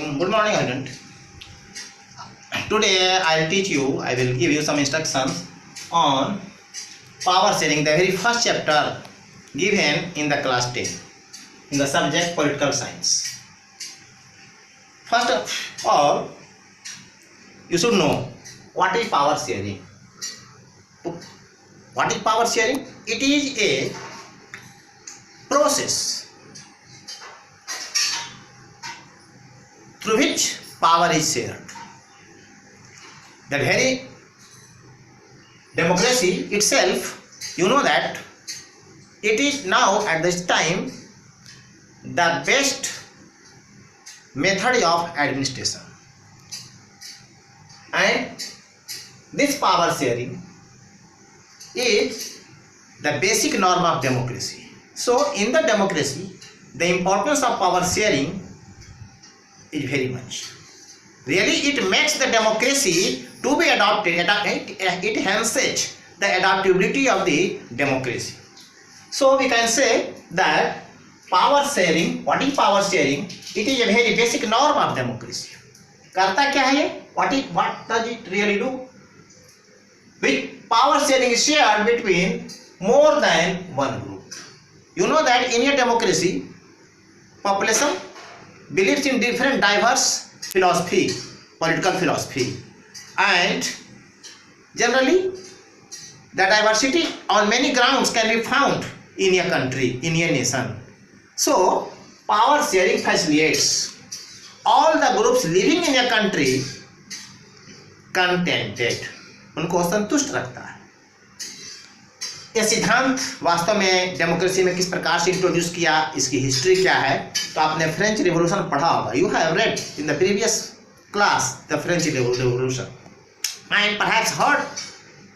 Good morning, student. Today I will give you some instructions on power sharing, the very first chapter given in the class 10 in the subject political science. First of all, you should know what is power sharing. What is power sharing? It is a process through which power is shared. The very democracy itself, you know that it is now at this time the best method of administration, and this power sharing is the basic norm of democracy. So in the democracy, the importance of power sharing is very much. Really, it makes the democracy to be adopted. It enhances the adaptability of the democracy. So we can say that power sharing, what is power sharing? It is a very basic norm of democracy. करता क्या है ये? What does it really do? With power sharing is shared between more than one group. You know that in a democracy, population believes in different diverse philosophy, political philosophy, and generally the diversity on many grounds can be found in a country, in a nation. So power sharing facilitates all the groups living in a country contented, उनको संतुष्ट रखता है. यह सिद्धांत वास्तव में democracy में किस प्रकार से इंट्रोड्यूस किया, इसकी हिस्ट्री क्या है, तो आपने फ्रेंच रिवॉल्यूशन पढ़ा होगा. You have read in the previous class the French revolution and perhaps heard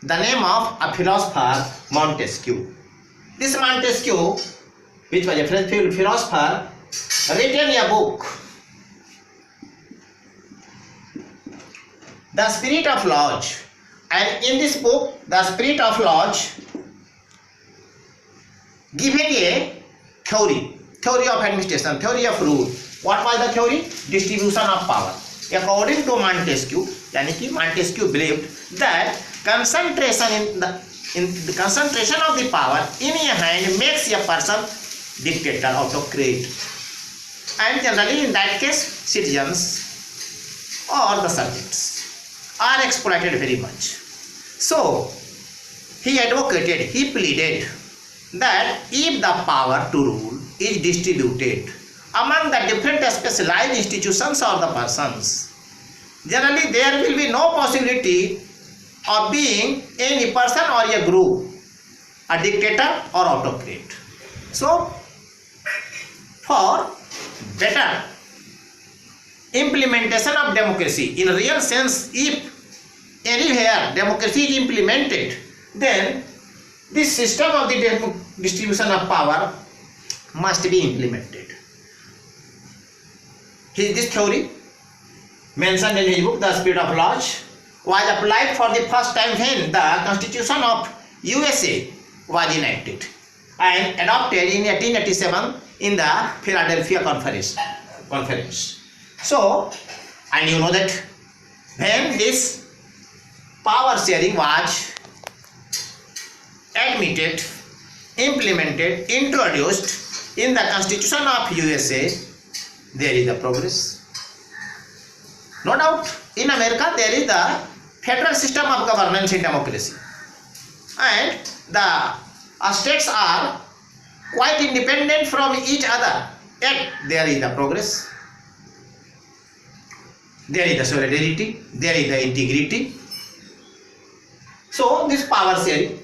the name of a philosopher Montesquieu. This Montesquieu which was a French philosopher written a book, The Spirit of Lodge, and in this book The Spirit of Lodge given a theory of administration, theory of rule. What was the theory? Distribution of power. According to Montesquieu, यानी कि Montesquieu believed that concentration the concentration of the power in a hand makes a person dictator, autocrat, and generally in that case citizens or the subjects are exploited very much. So he advocated, he pleaded that if the power to rule is distributed among the different specialized institutions or the persons, generally there will be no possibility of being any person or a group a dictator or autocrat. So for better implementation of democracy in real sense, if anywhere democracy is implemented, then this system of the distribution of power must be implemented. This theory mentioned in his book The Spirit of Lodge was applied for the first time when the Constitution of USA was enacted and adopted in 1887 in the Philadelphia Conference. So, and you know that when this power sharing was admitted, implemented, introduced in the Constitution of USA, there is a progress. No doubt, in America there is the federal system of governance in democracy, and the states are quite independent from each other, yet there is the progress. There is the solidarity, there is the integrity. So this power sharing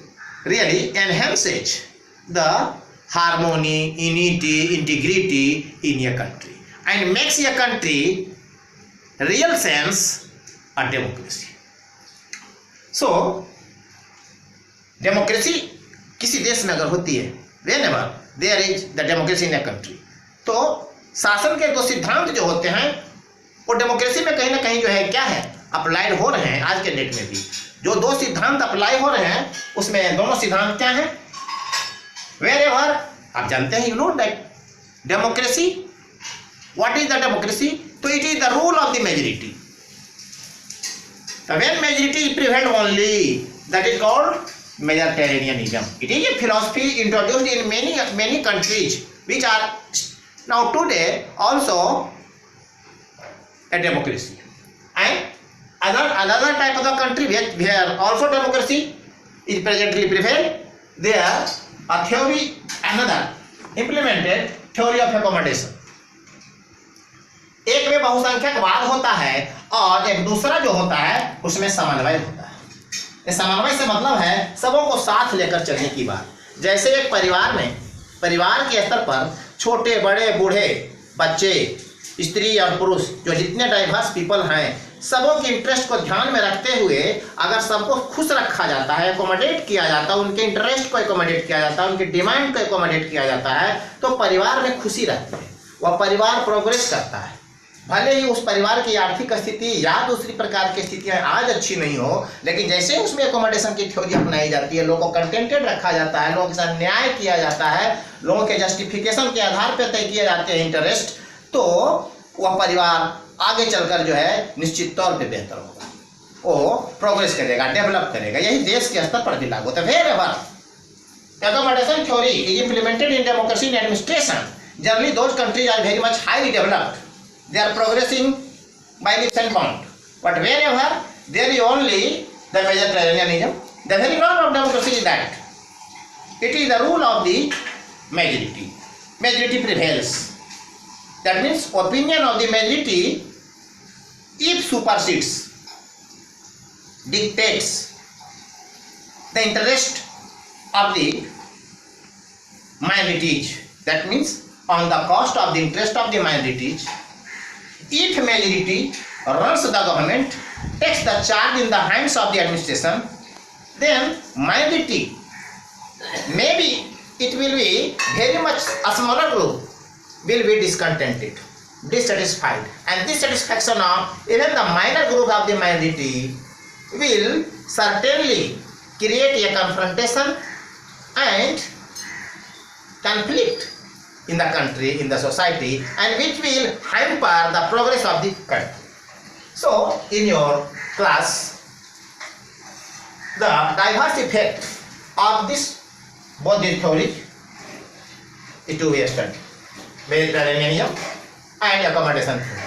really enhances the harmony, unity, integrity in a country and makes a country real sense a democracy. So democracy किसी देश में अगर होती है, whenever there is the democracy in a country, तो शासन के दो सिद्धांत जो होते हैं वो डेमोक्रेसी में कहीं ना कहीं जो है क्या है, अप्लाइड हो रहे हैं. आज के डेट में भी जो दो सिद्धांत अप्लाई हो रहे हैं उसमें दोनों सिद्धांत क्या हैं? वेरेवर आप जानते हैं, you know that democracy, what is the democracy? तो it is the majority. So when majority prevailed only, that is called majoritarianism. It is a philosophy introduced in many countries which are now today also a democracy. And another type of the country where also democracy is presently prevailed, there a theory, another implemented theory of accommodation. एक में बहुसंख्यकवाद होता है और एक दूसरा जो होता है उसमें समन्वय होता है। इस समन्वय से मतलब है सबों को साथ लेकर चलने की बात। जैसे एक परिवार में, परिवार के स्तर पर छोटे बड़े बूढ़े बच्चे, स्त्री और पुरुष, जो जितने डाइवर्स पीपल हैं, सबों के इंटरेस्ट को ध्यान में रखते हुए अगर सबको खुश रखा जाता है, एकोमोडेट किया जाता है, उनके इंटरेस्ट को एकोमोडेट किया जाता है, उनकी डिमांड को एकोमोडेट किया जाता है, तो परिवार में खुशी रहती है, वह परिवार प्रोग्रेस करता है। भले ही उस परिवार की आर्थिक स्थिति या दूसरी प्रकार की स्थितियां आज अच्छी नहीं हो, लेकिन जैसे उसमें एकोमोडेशन की थ्योरी अपनाई जाती है, लोगों को कंटेंटेड रखा जाता है, लोगों के साथ न्याय किया जाता है, लोगों के जस्टिफिकेशन के आधार पर तय किए जाते हैं इंटरेस्ट, तो वह परिवार आगे चलकर जो है निश्चित तौर पे बेहतर होगा, वो प्रोग्रेस करेगा, डेवलप करेगा। यही देश के स्तर पर भी लागू होता है। wherever accommodation theory is implemented in democracy and administration, generally those countries are very much highly developed, they are progressing by leaps and bounds. But wherever there is only the majoritarianism, the very norm of democracy is that it is the rule of the majority. Majority prevails. That means opinion of the majority, if supersedes, dictates the interest of the minorities. That means on the cost of the interest of the minorities. If majority runs the government, takes the charge in the hands of the administration, then minority, maybe it will be very much a smaller group, will be discontented, dissatisfied, and dissatisfaction of even the minor group of the minority will certainly create a confrontation and conflict in the country, in the society, and which will hamper the progress of the country. So, in your class, the diverse effect of both these theories is to be studied. Majoritarianism and accommodation theory.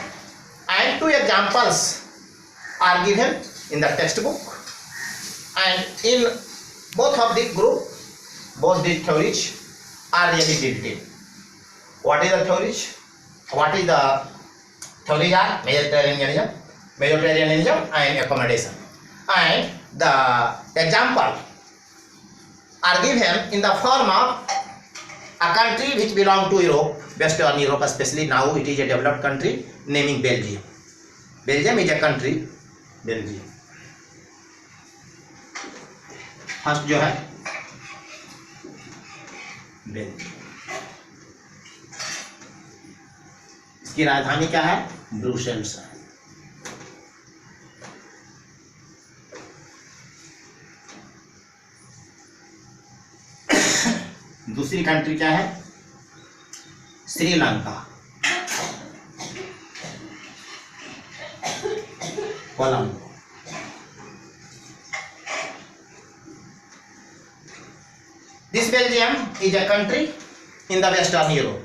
And two examples are given in the textbook, and in both of the group, both these theories are really detailed. What is the theories? What is the theories are? Majoritarianism and accommodation. And the example are given in the form of a country which belongs to Europe, Western Europe especially. Now it is a developed country, naming Belgium. Belgium is a country, Belgium. First जो है Belgium, इसकी राजधानी क्या है? Brussels है। दूसरी country क्या है? Sri Lanka, Colombo. This Belgium is a country in the Western Europe,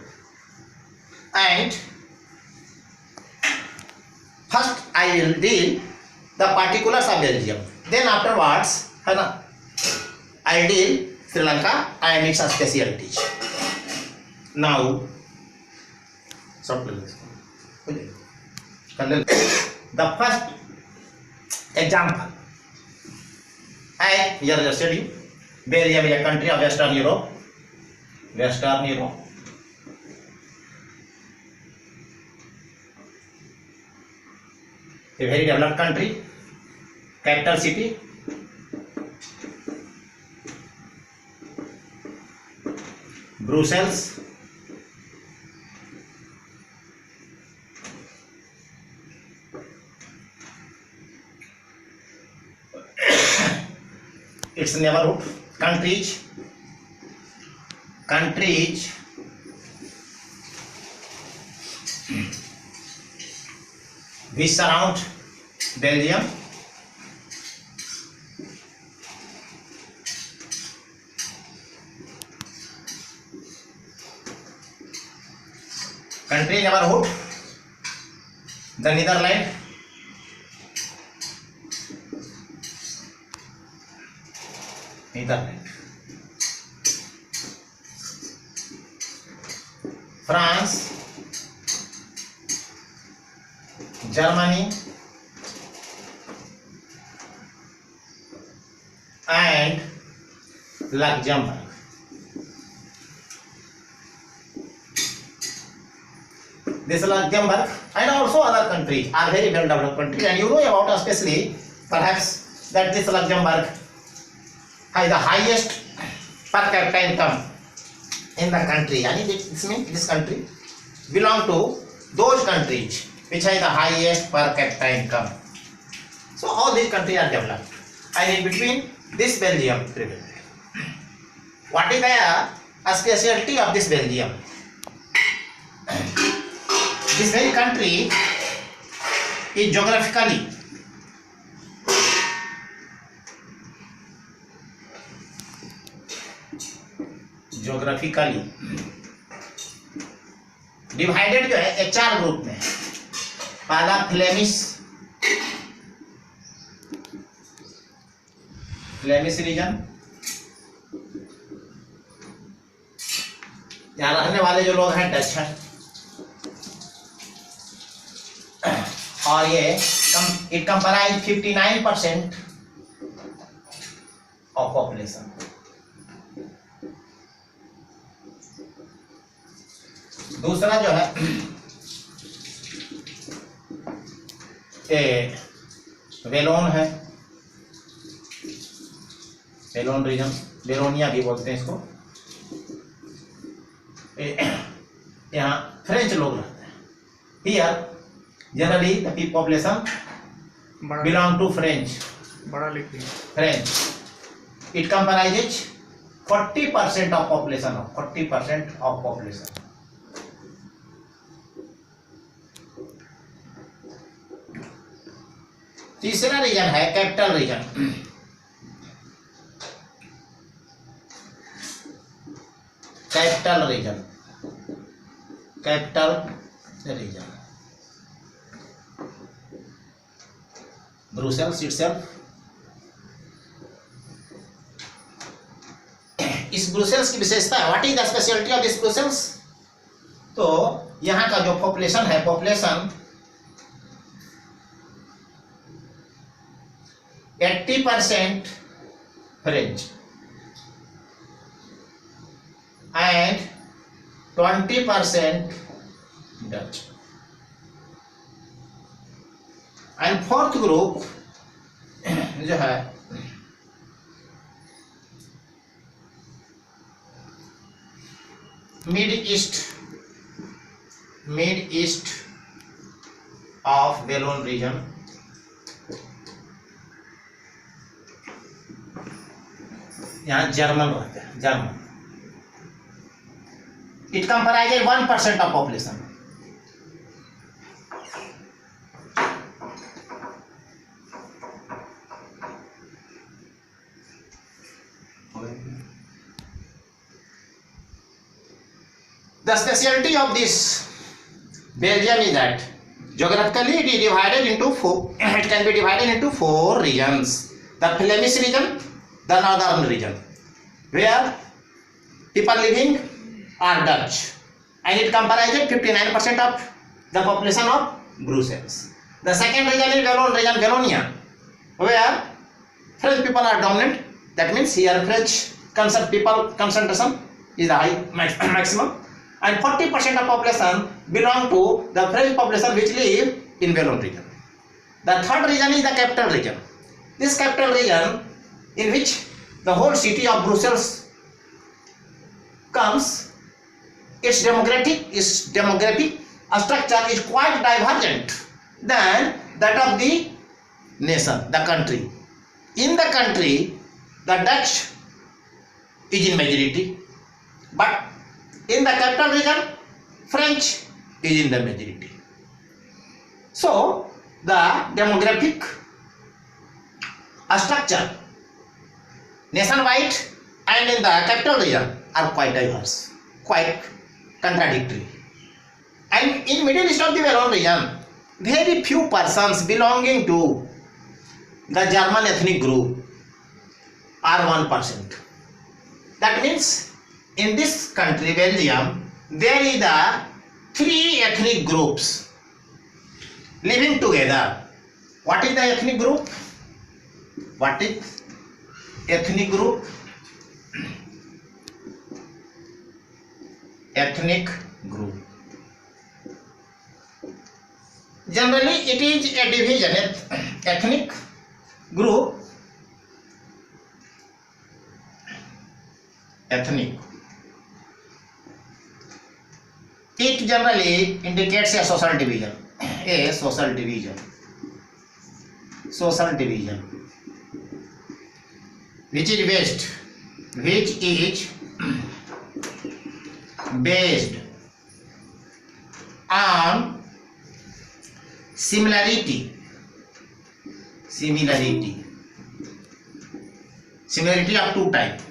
and first I will deal the particulars of Belgium. Then afterwards, है ना, I will deal Sri Lanka and its specialties. Now, the first example, I just said you, Belgium is a country of Western Europe. Western Europe. A very developed country. Capital city. Brussels. Its neighborhood. Countries, which surround Belgium. Country neighborhood, the Netherlands, France, Germany, and Luxembourg. This Luxembourg and also other countries are very well developed countries, and you know about especially perhaps that this Luxembourg has the highest per capita income in the country. And this means this country belong to those countries which have the highest per capita income. So all these countries are developed, and in between this Belgium prevails. What is the specialty of this Belgium? This very country is geographically divided जो है 4 group में। पहला Flemish region, यहाँ रहने वाले जो लोग हैं डच हैं, और ये इट कंप्राइज 59% ऑफ पॉपुलेशन। दूसरा जो है वेलोन है, वेलोन रीजन, वेलोनिया भी बोलते हैं इसको। यहाँ फ्रेंच लोग रहते हैं। Here generally the population belong to French, बड़ा लिखिए French. It comprises 40% of population, 40% of population. तीसरा रीजन है capital region. Capital region, capital region, Brussels itself. इस ब्रुसेल्स की विशेषता है, what is the speciality of this Brussels? तो यहाँ का जो पॉपुलेशन है, population 80% French and 20% Dutch, and fourth group जो है mid east of Walloon region. यहाँ जर्मन रहते हैं, German. It comprises 1% of population. The specialty of this Belgium is that geographically it is divided into four. It can be divided into 4 regions: the Flemish region, the northern region, where people living are Dutch, and it comprises 59% of the population of Brussels. The second region is Wallon region, Wallonia, where French people are dominant. That means here French people concentration is the high maximum, and 40% of population belong to the French population which live in Wallon region. The third region is the capital region. This capital region, in which the whole city of Brussels comes, its demographic structure is quite divergent than that of the nation, the country. In the country, the Dutch is in majority, but in the capital region, French is in the majority. So the demographic structure nationwide and in the capital region are quite diverse, quite contradictory. And in Middle East of the Wallon region, very few persons belonging to the German ethnic group are 1%. That means in this country, Belgium, there is the 3 ethnic groups living together. What is the ethnic group? What is ethnic group? Ethnic group. Generally, it is a division. Ethnic group. Ethnic. It generally indicates a social division. A social division. Social division. Which is based on similarity of 2 types: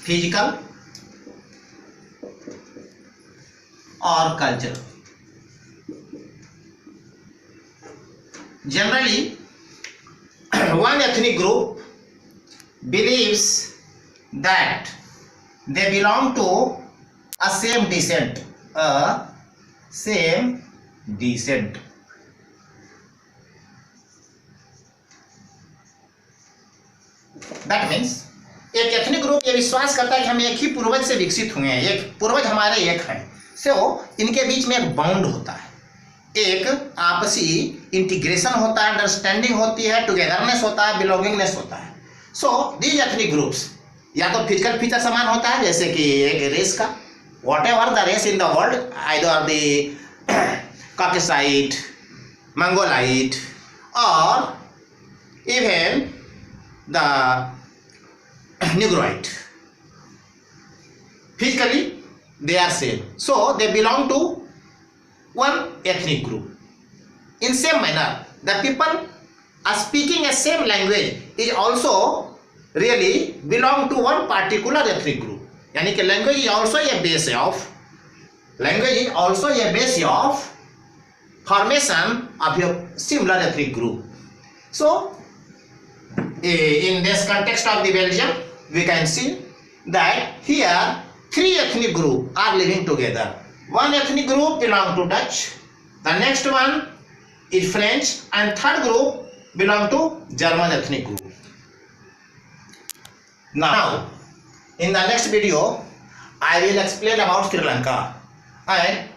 physical or cultural. Generally, one ethnic group believes that they belong to a same descent. That means एक ethnic group ये विश्वास करता है कि हम एक ही पूर्वज से विकसित हुए हैं, एक पूर्वज हमारे एक हैं. सो इनके बीच में एक बॉन्ड होता है, एक आपसी इंटीग्रेशन होता है, अंडरस्टैंडिंग होती है, टुगेदरनेस होता है, बिलोंगिंगनेस होता है. सो दीज एथनिक ग्रुप्स या तो फिजिकल फीचर समान होता है, जैसे कि एक रेस का, whatever the race in the world, either the Caucasoid, Mongoloid, or even the Negroid. Physically, they are same. So they belong to one ethnic group. In same manner, the people are speaking a same language is also really belong to one particular ethnic group. यानी कि language is also a base of formation of a similar ethnic group. So in this context of the Belgium, we can see that here 3 ethnic groups are living together. One ethnic group belong to Dutch, the next one is French, and third group belong to German ethnic group. Now, in the next video, I will explain about Sri Lanka and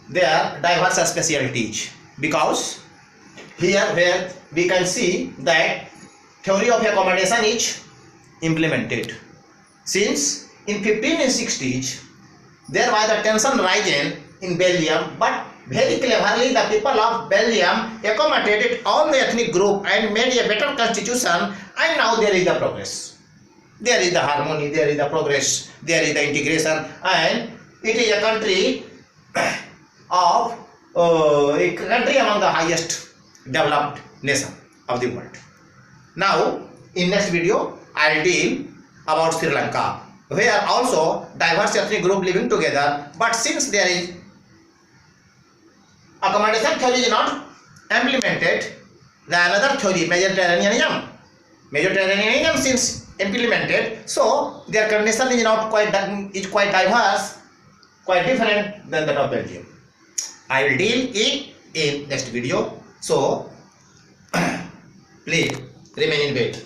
their diverse specialties, because here where we can see that theory of accommodation is implemented. Since in 1560s there was a tension rising in Belgium, but very cleverly the people of Belgium accommodated all the ethnic group and made a better constitution, and now there is the progress. There is the harmony, there is the progress, there is the integration, and it is a country of a country among the highest developed nation of the world. Now, in next video, I will deal about Sri Lanka, where also diverse ethnic group living together, but since there is accommodation theory is not implemented, the another theory, Mediterraneanism since implemented, so their condition is not quite diverse, quite different than that of Belgium. I will deal it in next video, so please remain in wait.